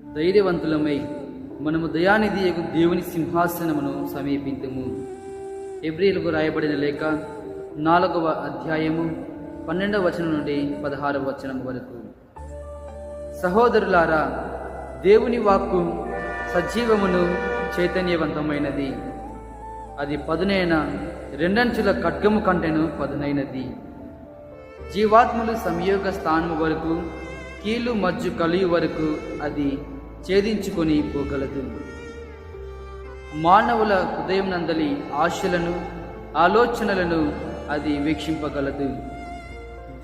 ధైర్యవంతులమై మనము దయానిధియగు దేవుని సింహాసనమును సమీపింతుము. హెబ్రీయులకు రాయబడిన లేఖ 4వ అధ్యాయము 12వ వచనం నుండి 16వ వచనం వరకు. సహోదరులారా, దేవుని వాక్కు సజీవమును చైతన్యవంతమైనది. అది పదునైన రెండంచుల ఖడ్గము కంటెను పదునైనది. జీవాత్మలు సంయోగ స్థానము వరకు, కీలు మజ్జు కలియు వరకు అది ఛేదించుకొని పోగలదు. మానవుల హృదయం నందలి ఆశలను, ఆలోచనలను అది వీక్షింపగలదు.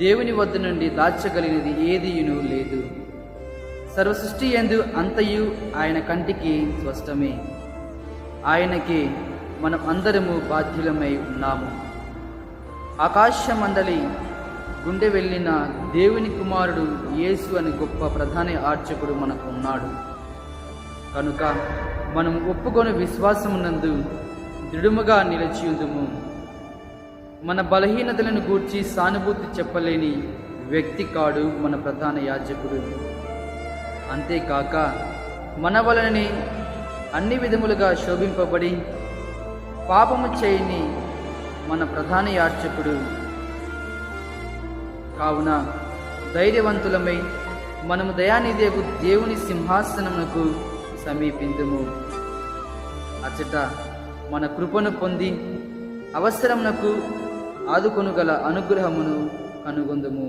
దేవుని వద్ద నుండి దాచగలిగినది ఏదియును లేదు. సర్వసృష్టి యందు అంతయు ఆయన కంటికి స్పష్టమే. ఆయనకే మనం అందరము బాధ్యులమై ఉన్నాము. ఆకాశ మండలి గుండె వెళ్ళిన దేవుని కుమారుడు యేసు అని గొప్ప ప్రధాన యాజకుడు మనకు ఉన్నాడు. కనుక మనం ఒప్పుకొని విశ్వాసమునందు దృఢముగా నిలిచియుందుము. మన బలహీనతలను గూర్చి సానుభూతి చెప్పలేని వ్యక్తి కాడు మన ప్రధాన యాజకుడు. అంతేకాక మన వలననే అన్ని విధములుగా శోభింపబడి పాపము చేయని మన ప్రధాన యాజకుడు. కావున ధైర్యవంతులమై మనము దయానిధియగు దేవుని సింహాసనమునకు సమీపిందుము. అచ్చట మన కృపను పొంది అవసరమునకు ఆదుకొనుగల అనుగ్రహమును కనుగొందుము.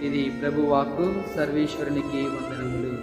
ఇది ప్రభువాక్కు. సర్వేశ్వరునికి వందనములు.